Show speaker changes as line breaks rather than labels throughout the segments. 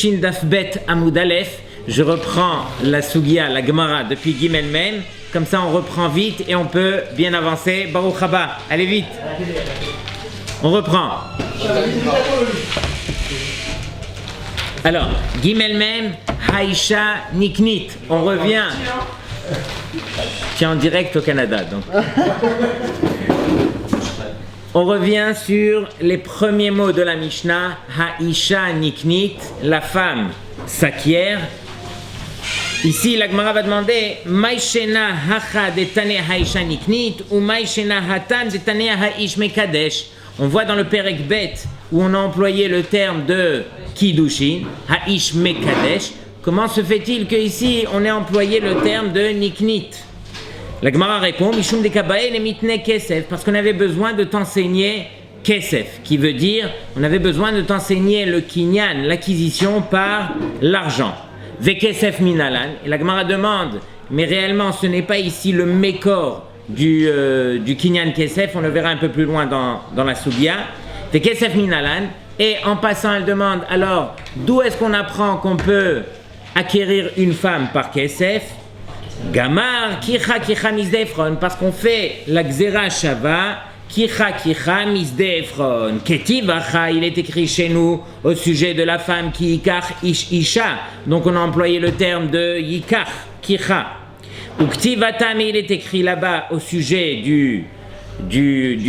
Shin Daf Bet Amud Aleph, je reprends la Sugia, la Gemara depuis Gimel Mem, comme ça on reprend vite et on peut bien avancer. Baruch Haba, allez vite. On reprend. Alors, Gimel Mem, Haïcha Niknit. On revient. Tu es en direct au Canada, donc. On revient sur les premiers mots de la Mishnah, Haïcha Niknit, la femme s'acquiert. Ici, la Gemara va demander, Maïshena Hacha Detane Haïcha Niknit ou Maïshena Hatan Detane Haïsh Mekadesh. On voit dans le Perek Bet où on a employé le terme de Kiddushin, Haïsh Mekadesh. Comment se fait-il qu'ici on ait employé le terme de Niknit? La Gemara répond, Mishum de Kabae le mitne kesef, parce qu'on avait besoin de t'enseigner kesef, qui veut dire, on avait besoin de t'enseigner le kinyan, l'acquisition par l'argent. Ve kesef minalan, et la Gemara demande, mais réellement ce n'est pas ici le mékor du kinyan kesef, on le verra un peu plus loin dans la Sugia. Ve kesef minalan, et en passant elle demande, alors d'où est-ce qu'on apprend qu'on peut acquérir une femme par kesef? Gamar, kicha misdefron, parce qu'on fait la xéra shava, kicha misdefron. Ketivacha, il est écrit chez nous au sujet de la femme qui yikach isha. Donc on a employé le terme de yikach, kicha. Ou ktivatam, il est écrit là-bas au sujet du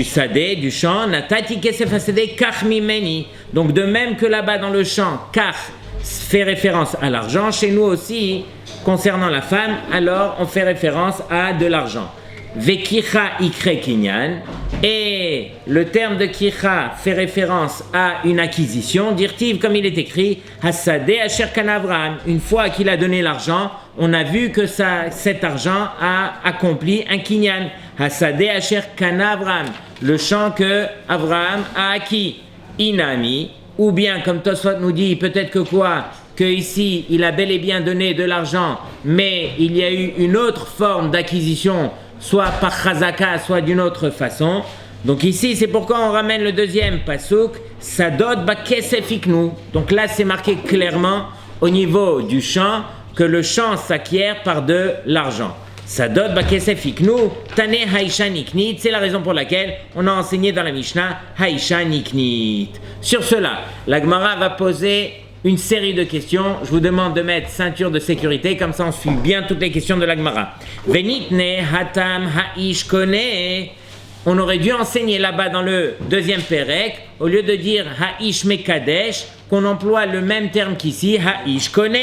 sadé, du champ. Natati kesef hasadé kach mimeni. Donc de même que là-bas dans le champ, kach fait référence à l'argent, chez nous aussi, concernant la femme, alors on fait référence à de l'argent. Vekicha ikre kinyan, et le terme de kicha fait référence à une acquisition, dirtiv comme il est écrit, hasadeh asher kana Avraham. Une fois qu'il a donné l'argent, on a vu que cet argent a accompli un kinyan. Hasadeh asher kana Avraham, le champ que Abraham a acquis. Inami, ou bien comme Tosfot nous dit, peut-être que quoi? Que ici, il a bel et bien donné de l'argent, mais il y a eu une autre forme d'acquisition, soit par chazaka, soit d'une autre façon. Donc ici, c'est pourquoi on ramène le deuxième pasuk, Sadot bakesef iknu. Donc là, c'est marqué clairement au niveau du champ que le champ s'acquiert par de l'argent. Sadot bakesef iknu, tane haïcha niknit. C'est la raison pour laquelle on a enseigné dans la Mishnah haïcha niknit. Sur cela, la Gemara va poser une série de questions. Je vous demande de mettre ceinture de sécurité, comme ça on suit bien toutes les questions de la Gemara. Venitne hatam ha'ish kone. On aurait dû enseigner là-bas dans le deuxième Perek, au lieu de dire ha'ish mekadesh, qu'on emploie le même terme qu'ici, ha'ish kone.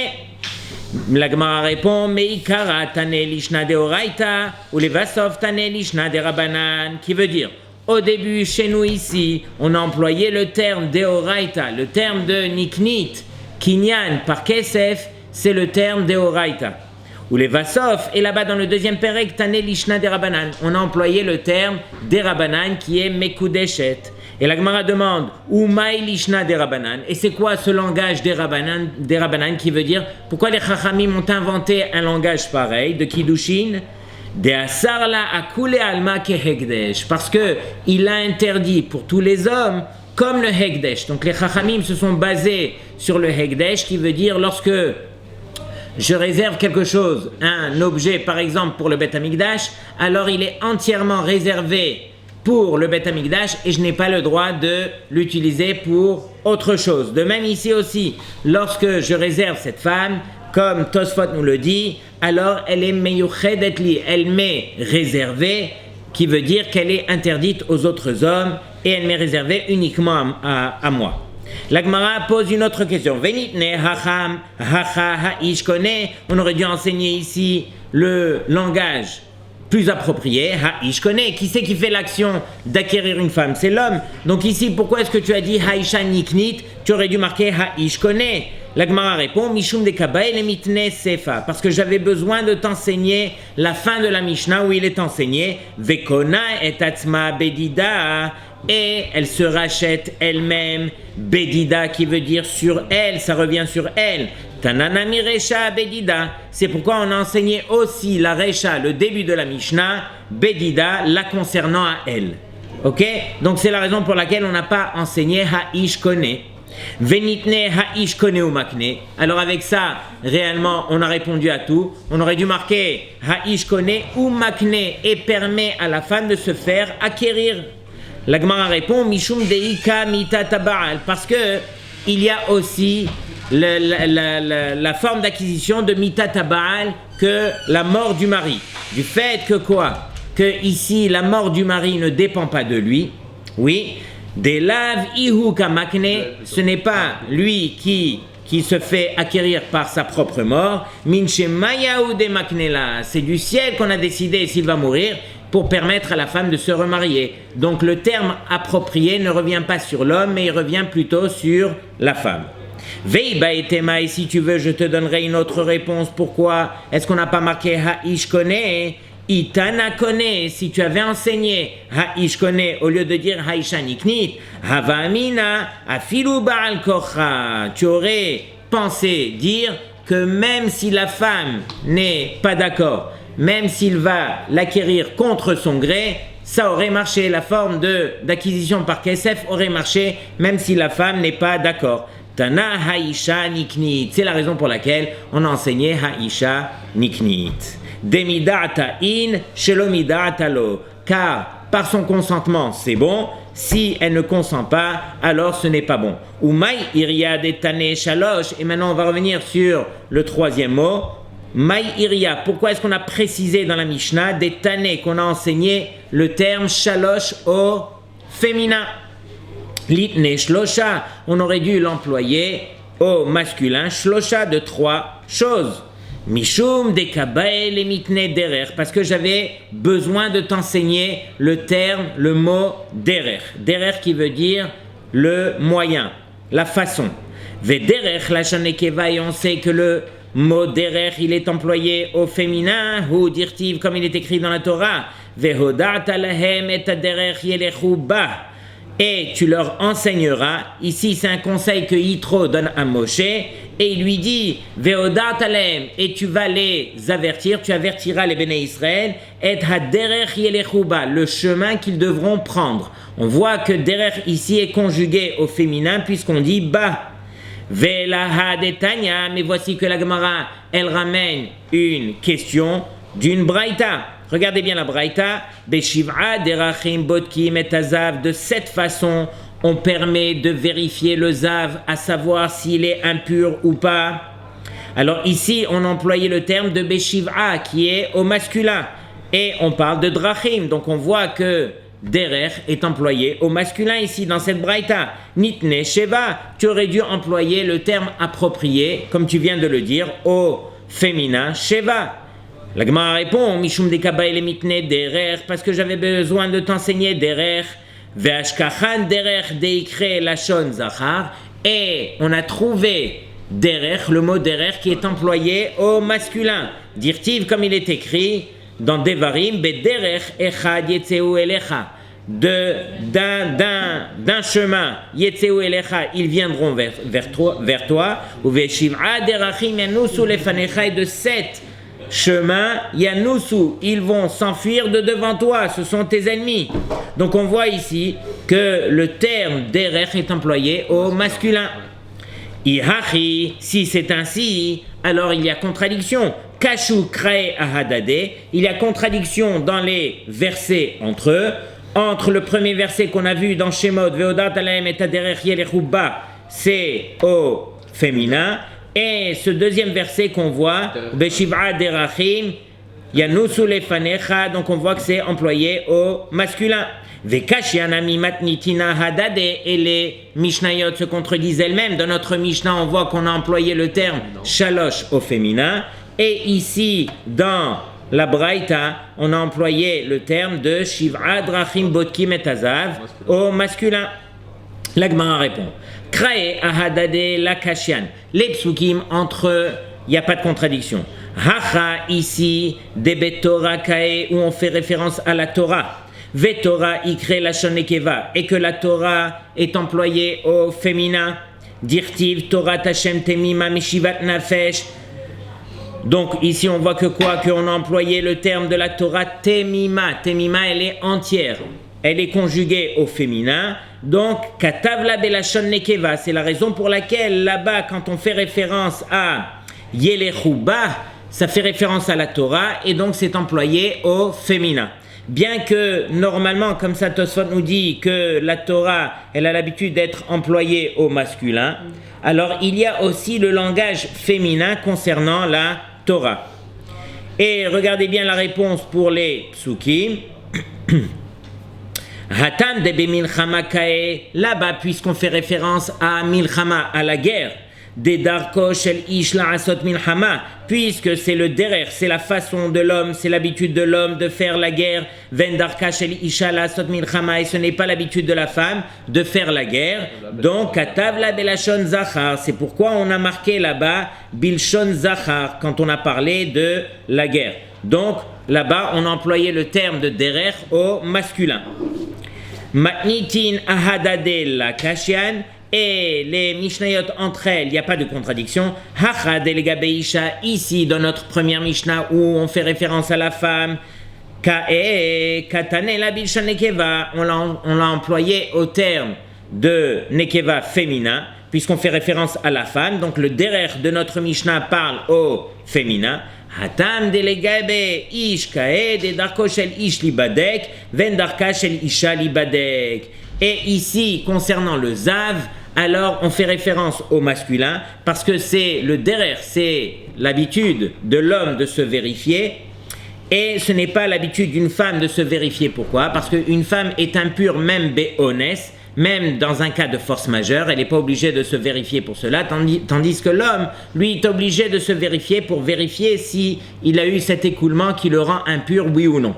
La Gemara répond, meikara tane lishna de oraita, ou les vasov tane lishna de rabanan, qui veut dire, au début, chez nous ici, on a employé le terme deoraita, le terme de niknit, kinyan par kesef, c'est le terme deoraita. Ou les vasov, et là-bas dans le deuxième perek, tane lishna derabanan, on a employé le terme derabanan qui est mekudeshet. Et la Gemara demande, ou maï lishna derabanan, et c'est quoi ce langage derabanan qui veut dire, pourquoi les chachamim ont inventé un langage pareil, de kiddushin? De asarla akule alma ke hekdesh, parce que il a interdit pour tous les hommes comme le hekdesh. Donc les chachamim se sont basés sur le hekdesh, qui veut dire lorsque je réserve quelque chose, un objet par exemple pour le Beth Amikdash, alors il est entièrement réservé pour le Beth Amikdash et je n'ai pas le droit de l'utiliser pour autre chose. De même ici aussi, lorsque je réserve cette femme, comme Tosfot nous le dit, alors elle est meyuchedet li, elle m'est réservée, qui veut dire qu'elle est interdite aux autres hommes et elle m'est réservée uniquement à moi. La Gemara pose une autre question. Venitne hacham hacha ha'ish kone. On aurait dû enseigner ici le langage plus approprié, ha'ish kone. Qui c'est qui fait l'action d'acquérir une femme? C'est l'homme. Donc ici, pourquoi est-ce que tu as dit haïcha niknit? Tu aurais dû marquer ha'ish kone. La Gemara répond, Mishum de Kabae le mitne sefa, parce que j'avais besoin de t'enseigner la fin de la Mishnah où il est enseigné, Vekona et atzma bedida, et elle se rachète elle-même, bedida qui veut dire sur elle, ça revient sur elle. Tananami recha bedida, c'est pourquoi on a enseigné aussi la recha, le début de la Mishnah, bedida, la concernant à elle. Ok? Donc c'est la raison pour laquelle on n'a pas enseigné ha'ish kone. Venitne ha'ish kone ou makne. Alors avec ça, réellement, on a répondu à tout. On aurait dû marquer ha'ish kone ou makne et permet à la femme de se faire acquérir. La Gemara répond Mishum deika mitata Baal, parce que il y a aussi la forme d'acquisition de mitata Baal que la mort du mari. Du fait que quoi? Que ici la mort du mari ne dépend pas de lui. Oui. Des laves ihu kamakne, ce n'est pas lui qui se fait acquérir par sa propre mort. Minche mayahu de maknela, c'est du ciel qu'on a décidé s'il va mourir pour permettre à la femme de se remarier. Donc le terme approprié ne revient pas sur l'homme, mais il revient plutôt sur la femme. Veiba et tema, et si tu veux, je te donnerai une autre réponse. Pourquoi est-ce qu'on n'a pas marqué ha'ish kone? Itana kone, si tu avais enseigné ha'ish kone au lieu de dire ha'isha niknit, hava amina afilu ba'al kocha, tu aurais pensé dire que même si la femme n'est pas d'accord, même s'il va l'acquérir contre son gré, ça aurait marché, la forme d'acquisition par kesef aurait marché, même si la femme n'est pas d'accord. Tana ha'isha niknit, c'est la raison pour laquelle on a enseigné ha'isha niknit. Demidata in, shelomidata lo. Car par son consentement, c'est bon. Si elle ne consent pas, alors ce n'est pas bon. Umay iria detane shalosh. Et maintenant, on va revenir sur le troisième mot. May iria. Pourquoi est-ce qu'on a précisé dans la Mishnah detane, qu'on a enseigné le terme shalosh au féminin? Litne shlosha. On aurait dû l'employer au masculin. Shlosha de trois choses. Mishum de kabael et mitne derer, parce que j'avais besoin de t'enseigner le terme, le mot derer. Derer qui veut dire le moyen, la façon. Ve derer la shanekeva, et on sait que le mot derer, il est employé au féminin, ou dirtiv, comme il est écrit dans la Torah. Ve hodata lahem et derer yelechu ba. Et tu leur enseigneras, ici c'est un conseil que Yitro donne à Moshe, et il lui dit, Veodat alem, et tu vas les avertir, tu avertiras les Béné Israël, et haderech yelechuba, le chemin qu'ils devront prendre. On voit que derech ici est conjugué au féminin, puisqu'on dit ba. Velaha detanya, mais voici que la Gemara, elle ramène une question d'une braïta. Regardez bien la braïta. Beshiv'a derachim bodkim et azav. De cette façon, on permet de vérifier le zav, à savoir s'il est impur ou pas. Alors ici, on a employé le terme de Beshiv'a, qui est au masculin. Et on parle de drachim. Donc on voit que derer est employé au masculin ici, dans cette braïta. Nitne sheva, tu aurais dû employer le terme approprié, comme tu viens de le dire, au féminin, sheva. La Gemara répond, Mishum de kabael et mitne derer, parce que j'avais besoin de t'enseigner derer, ve'ashkachan derer deikre lashon zachar, et on a trouvé derer, le mot derer qui est employé au masculin. Dirtiv, comme il est écrit dans Devarim, bederer echad yetzeu elecha, d'un chemin, yetzeu elecha, ils viendront vers toi, ou ve'shiv'a derachim yanusu lefanecha, et de sept chemin, Yanoussou, ils vont s'enfuir de devant toi, ce sont tes ennemis. Donc on voit ici que le terme derer est employé au masculin. Ihachi, si c'est ainsi, alors il y a contradiction. Kashu krae ahadade, il y a contradiction dans les versets entre eux. Entre le premier verset qu'on a vu dans Shemot, Veodat alaem et aderer yelechuba, c'est au féminin. Et ce deuxième verset qu'on voit, Beshiv'a derachim, Yanusu lefanecha, donc on voit que c'est employé au masculin. Vekashianami matnitina hadade, et les Mishnayot se contredisent elles-mêmes. Dans notre Mishnah, on voit qu'on a employé le terme shalosh au féminin. Et ici, dans la Braïta, on a employé le terme de Shiv'a drachim bodkim et azav au masculin. La Gemara répond. Krae ahadade la kashian. Les psukim entre eux, il n'y a pas de contradiction. Hacha ici, debe Torah kae, où on fait référence à la Torah. Ve Torah ikre la shonekeva, et que la Torah est employée au féminin. Dirtiv Torah Tashem temima mishivat nafesh. Donc ici on voit que quoi? Qu'on a employé le terme de la Torah temima. Temima, elle est entière. elle est conjuguée au féminin. Donc, katav la belashon nekeva, c'est la raison pour laquelle là-bas, quand on fait référence à yelechu ba, ça fait référence à la Torah et donc c'est employé au féminin. Bien que normalement, comme ça Tosfot nous dit que la Torah, elle a l'habitude d'être employée au masculin, alors il y a aussi le langage féminin concernant la Torah. Et regardez bien la réponse pour les psukim. Hatam de milchama kae, là-bas, puisqu'on fait référence à milchama, à la guerre, des darko shel ish la'asot milchama, puisque c'est le derer, c'est la façon de l'homme, c'est l'habitude de l'homme de faire la guerre, ven darka shel isha la'asot milchama, et ce n'est pas l'habitude de la femme de faire la guerre. Donc, katav la belashon zachar, c'est pourquoi on a marqué là-bas bilshon zachar, quand on a parlé de la guerre. Donc, là-bas, on a employé le terme de derer au masculin. Matnitin ahadadel kashian, et les Mishnayot entre elles, il n'y a pas de contradiction. Hachad elegabeisha, ici dans notre première Mishnah où on fait référence à la femme, kae katane la bilshan nekeva, on l'a employé au terme de nekeva féminin, puisqu'on fait référence à la femme. Donc le derer de notre Mishnah parle au féminin. Hatam delegabe ish kae de darko shel ish libadek ven darka shel isha libadek. Et ici, concernant le zav, alors on fait référence au masculin parce que c'est le derer, c'est l'habitude de l'homme de se vérifier et ce n'est pas l'habitude d'une femme de se vérifier. Pourquoi? Parce qu'une femme est impure même béonès, même dans un cas de force majeure, elle n'est pas obligée de se vérifier pour cela, tandis que l'homme, lui, est obligé de se vérifier pour vérifier si il a eu cet écoulement qui le rend impur, oui ou non.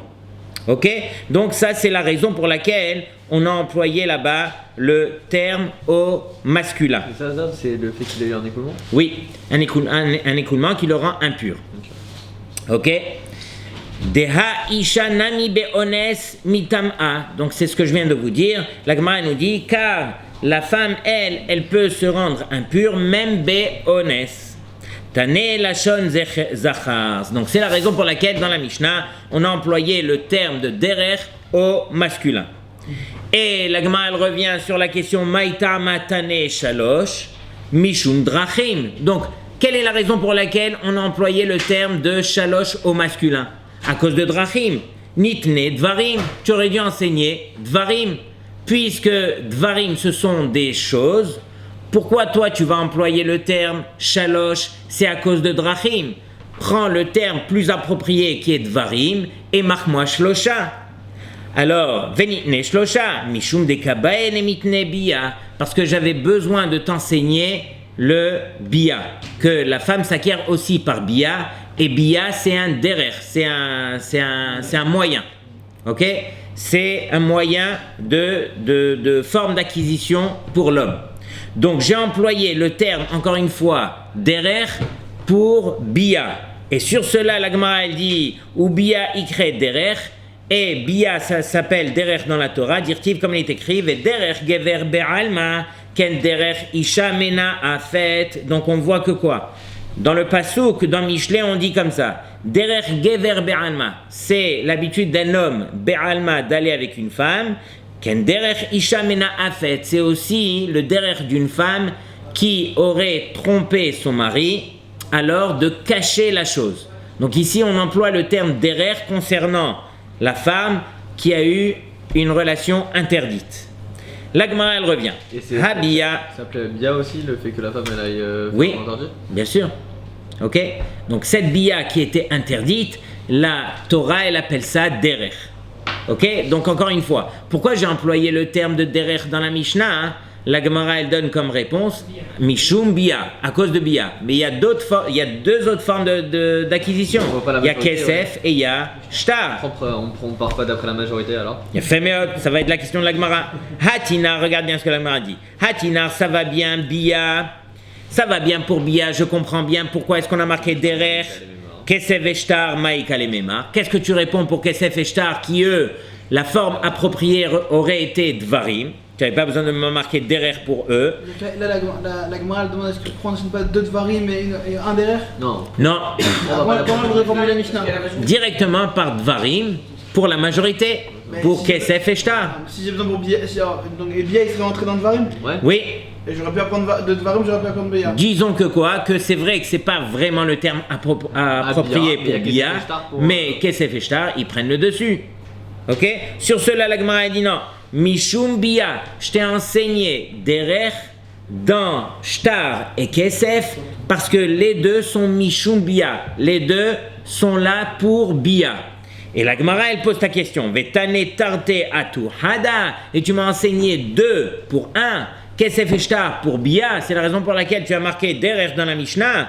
Ok? Donc ça, c'est la raison pour laquelle on a employé là-bas le terme au masculin.
Et ça, c'est le fait qu'il ait eu un écoulement?
Oui, un écoulement qui le rend impur. Ok? Deha isha nami beones mitam'a. Donc c'est ce que je viens de vous dire. La Gemara nous dit, car la femme, elle peut se rendre impure même beones. Tane lashon zachar. Donc c'est la raison pour laquelle dans la Mishnah, on a employé le terme de derer au masculin. Et la Gemara, elle revient sur la question Maïta matane shalosh mishum drachim. Donc, quelle est la raison pour laquelle on a employé le terme de shalosh au masculin? À cause de drachim. Nitne dvarim. Tu aurais dû enseigner dvarim. Puisque dvarim, ce sont des choses. Pourquoi toi, tu vas employer le terme shalosh? C'est à cause de drachim. Prends le terme plus approprié qui est dvarim et marque-moi shlosha. Alors, venitne shlosha, mishum de kabaen et mitne bia, parce que j'avais besoin de t'enseigner le bia, que la femme s'acquiert aussi par bia, et bia c'est un derer, c'est un moyen, ok? C'est un moyen de forme d'acquisition pour l'homme. Donc j'ai employé le terme, encore une fois, derer pour bia, et sur cela la Gemara elle dit, ou bia ikre derer. Et bia, ça s'appelle derer dans la Torah, dirtiv comme il est écrit, et derer gever be'alma, ken derer isha mena afet. Donc on voit que quoi? Dans le pasouk, dans Michelet, on dit comme ça, derer gever be'alma, c'est l'habitude d'un homme be'alma d'aller avec une femme, ken derer isha mena afet, c'est aussi le derer d'une femme qui aurait trompé son mari, alors de cacher la chose. Donc ici on emploie le terme derer concernant la femme qui a eu une relation interdite. La Gemara, elle revient.
Et c'est
Habia.
Ça s'appelait bia aussi, le fait que la femme elle aille
oui,
faire interdit?
bien sûr. Ok. Donc cette bia qui était interdite, la Torah, elle appelle ça derer. Ok. Donc encore une fois, pourquoi j'ai employé le terme de derer dans la Mishnah, hein? La Gemara, elle donne comme réponse Mishum bia, à cause de bia. Mais il y a deux autres formes d'acquisition. Il y a kesef et il y a shtar.
On ne part pas d'après la majorité alors?
Il y a féméot, ça va être la question de la Gemara. Hatinar, regarde bien ce que la Gemara dit. Hatinar, ça va bien, bia. Ça va bien pour bia, je comprends bien pourquoi est-ce qu'on a marqué derer. Kesef et shtar, maïka les mémar. Qu'est-ce que tu réponds pour kesef et shtar qui, eux, la forme appropriée aurait été dvarim? Tu n'avais pas besoin de me marquer derer pour eux.
Là, la Gemara elle demande est-ce que prendre pas deux dvarim et un derer?
Non.
Comment on devrait formuler la Mishnah?
Directement par dvarim pour la majorité.
Mais
pour
si-
Kesef et Shtar.
Si j'ai besoin pour Bia, donc et Bia il serait rentré dans Dvarim.
Ouais.
Oui,
Et j'aurais pu apprendre de Dvarim, j'aurais pu apprendre Bia.
disons que quoi? Que c'est vrai que c'est pas vraiment le terme approprié
Bia,
pour
mais il y a
Bia,
Kesef et Shtar pour-
mais Kesef et Shtar, ils prennent le dessus. Ok? Sur cela, la Gemara a dit non. Mishum Bia, je t'ai enseigné Derer dans Shtar et Kesef parce que les deux sont Mishum Bia. Les deux sont là pour Bia. Et la Gemara, elle pose ta question. Vetane tarte atu hada. Et tu m'as enseigné 2 pour 1. Kesef et Shtar pour Bia. C'est la raison pour laquelle tu as marqué Derer dans la Mishnah.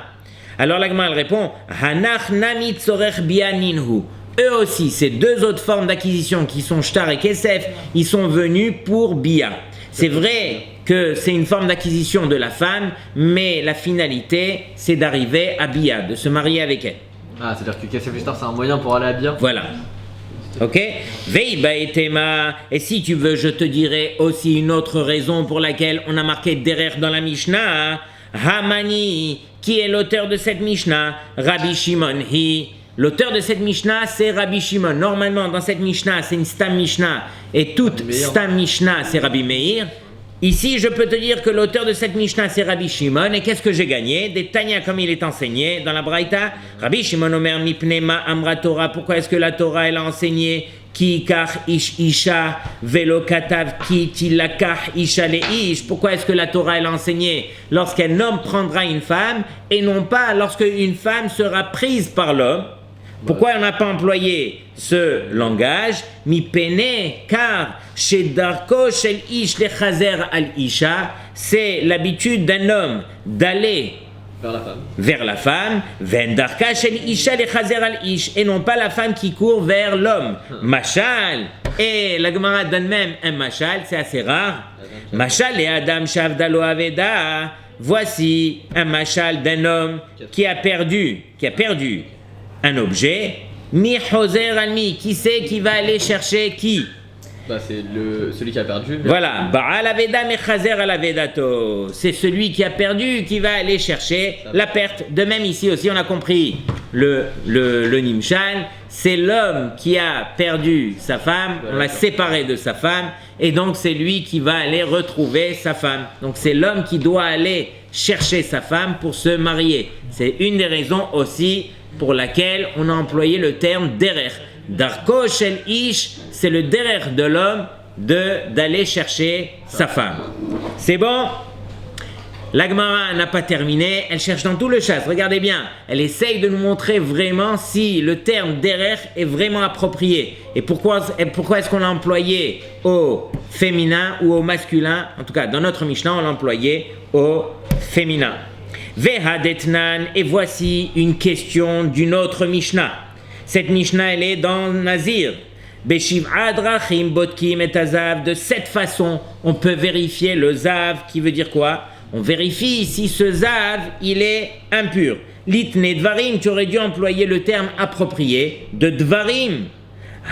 Alors la Gemara, elle répond Hanach nami tzorech Bia ninhu. Eux aussi, ces 2 autres formes d'acquisition qui sont Shtar et Kesef, ils sont venus pour Bia. C'est vrai que c'est une forme d'acquisition de la femme, mais la finalité, c'est d'arriver à Bia, de se marier avec elle.
Ah, c'est-à-dire que Kesef et Shtar, c'est un moyen pour aller à Bia.
Voilà. Ok? Veiba et Tema. Et si tu veux, je te dirai aussi une autre raison pour laquelle on a marqué Derer dans la Mishnah. Hamani, qui est l'auteur de cette Mishnah? Rabbi Shimon Hi. L'auteur de cette Mishnah, c'est Rabbi Shimon. Normalement, dans cette Mishnah, c'est une Stam Mishnah. Et toute
Meir.
Stam Mishnah, c'est Rabbi Meir. Ici, je peux te dire que l'auteur de cette Mishnah, c'est Rabbi Shimon. Et qu'est-ce que j'ai gagné? Des Tanya comme il est enseigné dans la Braïta. Rabbi Shimon Omer Mipnema Amra Torah. Pourquoi est-ce que la Torah, elle a enseigné Ki kar ish isha velo katav ki tilakar isha le ish? Pourquoi est-ce que la Torah, elle a enseigné lorsqu'un homme prendra une femme et non pas lorsque une femme sera prise par l'homme? Pourquoi on n'a pas employé ce langage? Mi pene, car chez Darko, shel ish le chazer al isha, c'est l'habitude d'un homme d'aller
Vers la femme.
vers la femme, ven darka shel isha le chazer al ish, et non pas la femme qui court vers l'homme. Machal, et la Gemara donne même un machal, c'est assez rare. Machal et Adam shavdalo aveda. Voici un machal d'un homme qui a perdu un objet. Mi hoser almi, qui c'est qui va aller chercher qui?
Bah, c'est celui qui a perdu.
Voilà, Baal Aveda Mechazer al Avedato. C'est celui qui a perdu qui va aller chercher la perte. De même ici aussi, on a compris le Nimshal. C'est l'homme qui a perdu sa femme, on l'a séparé de sa femme, et donc c'est lui qui va aller retrouver sa femme. Donc c'est l'homme qui doit aller chercher sa femme pour se marier. C'est une des raisons aussi pour laquelle on a employé le terme derer. Darko shel ish, c'est le derer de l'homme d'aller chercher sa femme. C'est bon? La Gemara n'a pas terminé, elle cherche dans tout le chasse. Regardez bien, elle essaye de nous montrer vraiment si le terme derer est vraiment approprié. Et pourquoi est-ce qu'on l'a employé au féminin ou au masculin? En tout cas, dans notre Mishnah, on l'a employé au féminin. Vehadetnan, et voici une question d'une autre Mishnah. Cette Mishnah, elle est dans Nazir. Beshiv'a drachim botkim et azav. De cette façon, on peut vérifier le zav, qui veut dire quoi? On vérifie si ce zav, il est impur. Litne dvarim, tu aurais dû employer le terme approprié de dvarim.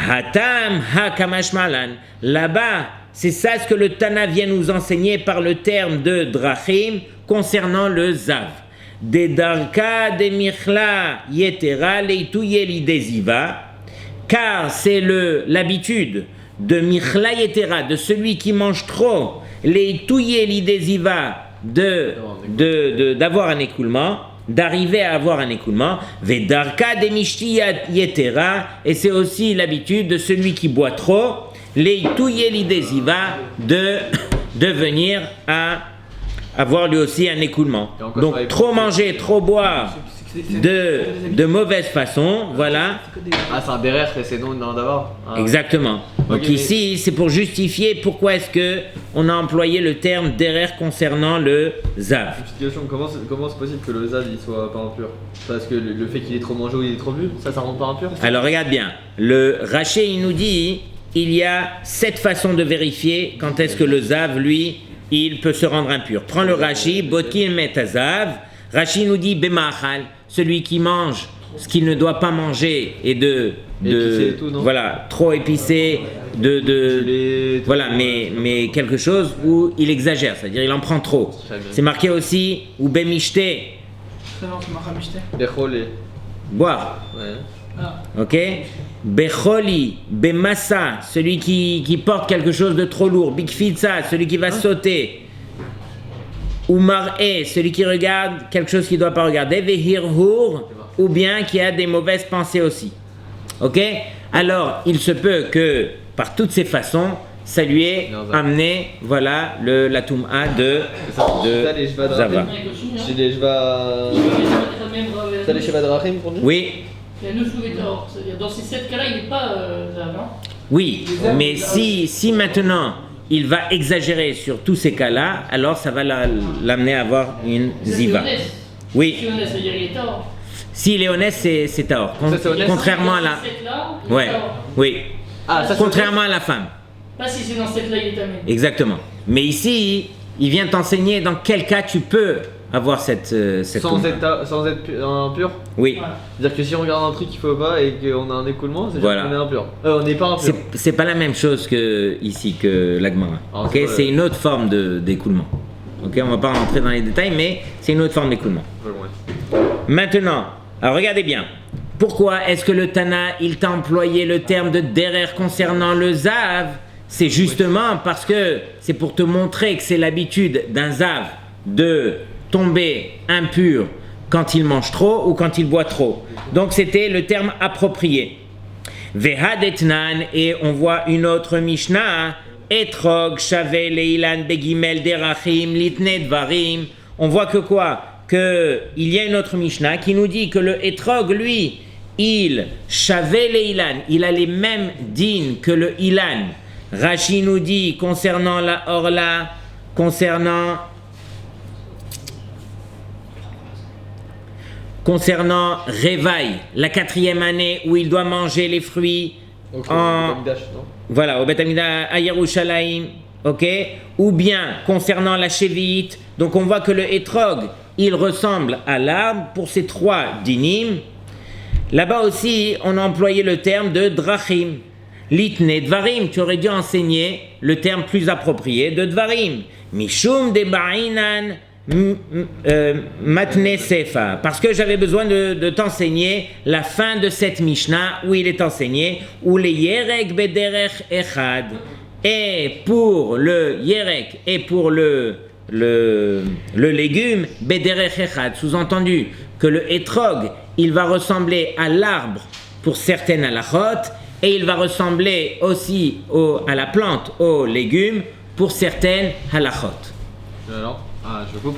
Hatam hakamashmalan. Là-bas, c'est ça ce que le Tana vient nous enseigner par le terme de drachim concernant le zav. De darka de michla yetera leituyeli deziva, car c'est l'habitude de michla yetera, de celui qui mange trop, leituyeli deziva, d'avoir un écoulement, d'arriver à avoir un écoulement, vedarka de mishti yetera, et c'est aussi l'habitude de celui qui boit trop, leituyeli deziva, de venir à avoir lui aussi un écoulement. Donc trop manger, trop boire de mauvaise façon, voilà.
Ah, c'est un derer et c'est non d'avoir. Ah.
Exactement. Donc
Ok,
ici, c'est pour justifier pourquoi est-ce que on a employé le terme derer concernant le zav.
Une petite question, comment c'est possible que le zav il soit pas impur? Parce que le fait qu'il est trop mangé ou il est trop bu, ça rend pas impur?
Alors regarde bien, le Raché il nous dit, il y a 7 façons de vérifier quand est-ce que le zav, lui, il peut se rendre impur. Prends le Rashi, Botkin Metazav. Rashi nous dit Bemachal, celui qui mange ce qu'il ne doit pas manger et
Épicé et tout, non?
voilà, trop épicé, voilà, mais quelque chose où il exagère, c'est-à-dire il en prend trop. C'est marqué aussi ou Bemishte,
Ça non, c'est Machamishte.
Bechol et.
boire.
Ouais.
Ok? Becholi, Bemassa, celui qui porte quelque chose de trop lourd. Bikfitsa, celui qui va sauter. Ou Mar'e, celui qui regarde quelque chose qu'il ne doit pas regarder. Vehirhur, ou bien qui a des mauvaises pensées aussi. Ok? Alors, il se peut que, par toutes ces façons, ça lui ait amené, voilà, la Toum'a de Zava.
C'est les Shva. C'est les Shva Drachim pour nous?
Oui.
Il y a 9 Louvetor, c'est-à-dire dans ces 7 cas-là, il n'est pas Zav, non?
Oui, mais si maintenant il va exagérer sur tous ces cas-là, alors ça va l'amener à avoir une ziva. Oui.
Si honnête, c'est-à-dire il est tort.
S'il est honnête, c'est Taor. Contrairement à la. Ouais. Oui.
Ah, ça,
contrairement à la femme.
Pas si c'est dans cette là il est amène.
Exactement. Mais ici, il vient t'enseigner dans quel cas tu peux avoir cette
sans être impur.
Oui.
Voilà.
C'est-à-dire que si on regarde un truc qu'il faut pas et qu'on a un écoulement, c'est
voilà.
qu'on est impur. On n'est pas impur.
C'est pas la même chose que ici, que l'Agmara.
Ah,
Ok, c'est une autre forme d'écoulement. Ok, on va pas rentrer dans les détails, mais c'est une autre forme d'écoulement. Maintenant, alors regardez bien. Pourquoi est-ce que le Tana, il t'a employé le terme de derer concernant le Zav? C'est justement parce que c'est pour te montrer que c'est l'habitude d'un Zav de tomber impur quand il mange trop ou quand il boit trop. Donc c'était le terme approprié. Vehadetnan, et on voit une autre Mishnah, Etrog, Shavel, Leilan, Begimel, Derachim, Litne, Dvarim. On voit que quoi? Que il y a une autre Mishnah qui nous dit que le Etrog, lui, il, Shavel et Ilan, il a les mêmes dînes que le Ilan. Rashi nous dit concernant la Orla, concernant Révail, la 4e année où il doit manger les fruits voilà, au Beth Amikdash à Yerushalayim, ok? Ou bien concernant la Shevi'it, donc on voit que le Etrog, il ressemble à l'arbre pour ces 3 dinim. Là-bas aussi, on a employé le terme de Drachim. Litne Dvarim, tu aurais dû enseigner le terme plus approprié de Dvarim. Mishum de Ba'inan Matne Sefa, parce que j'avais besoin de t'enseigner la fin de cette Mishnah où il est enseigné où les Yerek Bederech Echad, et pour le Yerek et pour le légume Bederech Echad, sous-entendu que le Etrog il va ressembler à l'arbre pour certaines halachot et il va ressembler aussi à la plante, aux légumes pour certaines halachot.
Alors, je coupe.